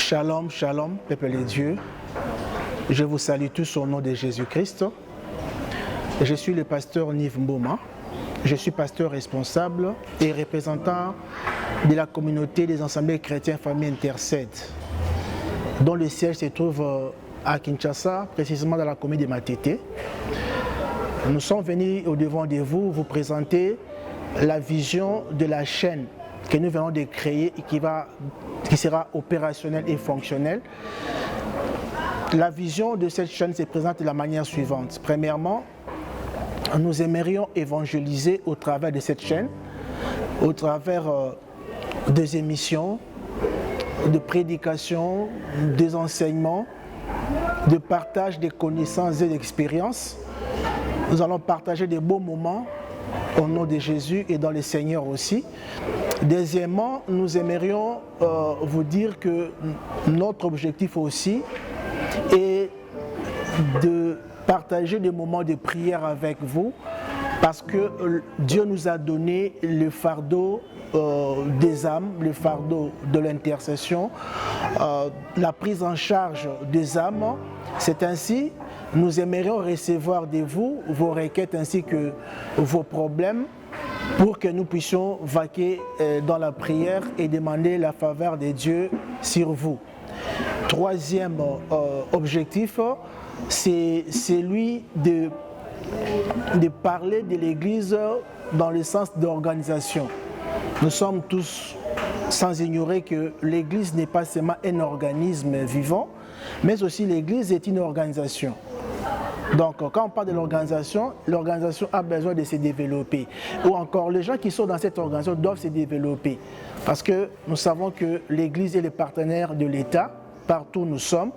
Shalom, shalom, peuple de Dieu. Je vous salue tous au nom de Jésus-Christ. Je suis le pasteur Niv Mboma. Je suis pasteur responsable et représentant de la communauté des assemblées chrétiennes famille Intercède, dont le siège se trouve à Kinshasa, précisément dans la commune de Matete. Nous sommes venus au devant de vous présenter la vision de la chaîne que nous venons de créer et qui sera opérationnelle et fonctionnelle. La vision de cette chaîne se présente de la manière suivante. Premièrement, nous aimerions évangéliser au travers de cette chaîne, au travers des émissions, de prédications, des enseignements, de partage des connaissances et d'expériences. Nous allons partager des beaux moments au nom de Jésus et dans le Seigneur aussi. Deuxièmement, nous aimerions vous dire que notre objectif aussi est de partager des moments de prière avec vous, parce que Dieu nous a donné le fardeau des âmes, le fardeau de l'intercession, la prise en charge des âmes. C'est ainsi, nous aimerions recevoir de vous vos requêtes ainsi que vos problèmes pour que nous puissions vaquer dans la prière et demander la faveur de Dieu sur vous. Troisième objectif, c'est celui de parler de l'Église dans le sens d'organisation. Nous sommes tous sans ignorer que l'Église n'est pas seulement un organisme vivant, mais aussi l'Église est une organisation. Donc, quand on parle de l'organisation a besoin de se développer. Ou encore, les gens qui sont dans cette organisation doivent se développer. Parce que nous savons que l'Église est le partenaire de l'État, partout où nous sommes.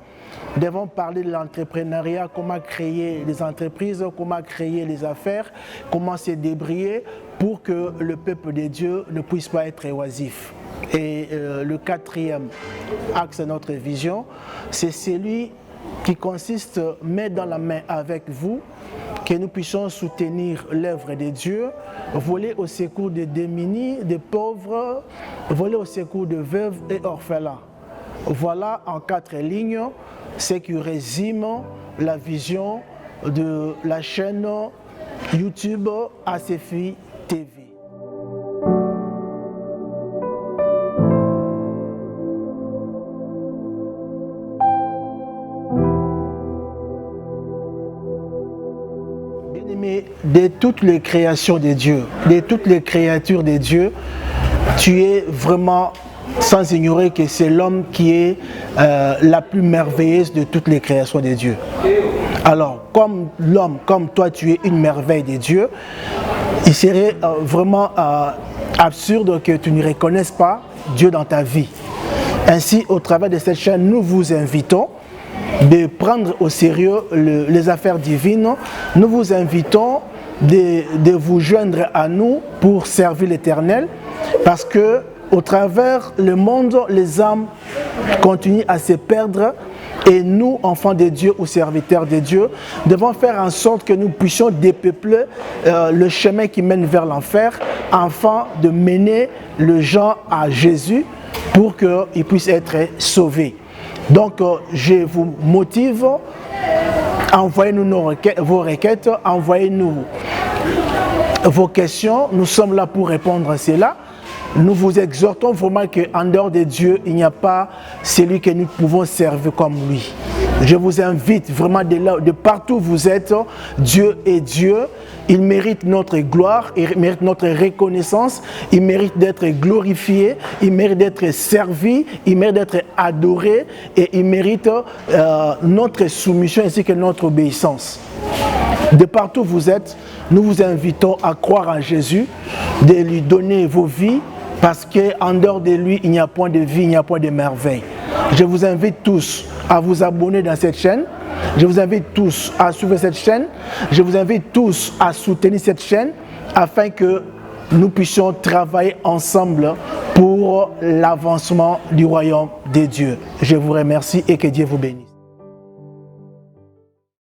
Nous devons parler de l'entrepreneuriat, comment créer les entreprises, comment créer les affaires, comment se débrouiller pour que le peuple de Dieu ne puisse pas être oisif. Et le quatrième axe de notre vision, c'est celui qui consiste main dans la main avec vous, que nous puissions soutenir l'œuvre de Dieu, voler au secours des démunis, des pauvres, voler au secours de veuves et orphelins. Voilà en 4 lignes ce qui résume la vision de la chaîne YouTube ACFI TV. De toutes les créations de Dieu, de toutes les créatures de Dieu, tu es vraiment sans ignorer que c'est l'homme qui est la plus merveilleuse de toutes les créations de Dieu. Alors, comme l'homme, comme toi, tu es une merveille de Dieu, il serait vraiment absurde que tu ne reconnaisses pas Dieu dans ta vie. Ainsi, au travers de cette chaîne, nous vous invitons de prendre au sérieux les affaires divines. Nous vous invitons de vous joindre à nous pour servir l'Éternel, parce que au travers le monde, les âmes continuent à se perdre et nous, enfants de Dieu ou serviteurs de Dieu, devons faire en sorte que nous puissions dépeupler le chemin qui mène vers l'enfer, afin de mener les gens à Jésus pour qu'ils puissent être sauvés. Donc, je vous motive, envoyez-nous vos requêtes, envoyez-nous vos questions. Nous sommes là pour répondre à cela. Nous vous exhortons vraiment qu'en dehors de Dieu, il n'y a pas celui que nous pouvons servir comme lui. Je vous invite vraiment de partout où vous êtes, Dieu est Dieu. Il mérite notre gloire, il mérite notre reconnaissance, il mérite d'être glorifié, il mérite d'être servi, il mérite d'être adoré et il mérite notre soumission ainsi que notre obéissance. De partout où vous êtes, nous vous invitons à croire en Jésus, de lui donner vos vies, parce qu'en dehors de lui, il n'y a point de vie, il n'y a point de merveille. Je vous invite tous à vous abonner dans cette chaîne. Je vous invite tous à suivre cette chaîne. Je vous invite tous à soutenir cette chaîne afin que nous puissions travailler ensemble pour l'avancement du royaume de Dieu. Je vous remercie et que Dieu vous bénisse.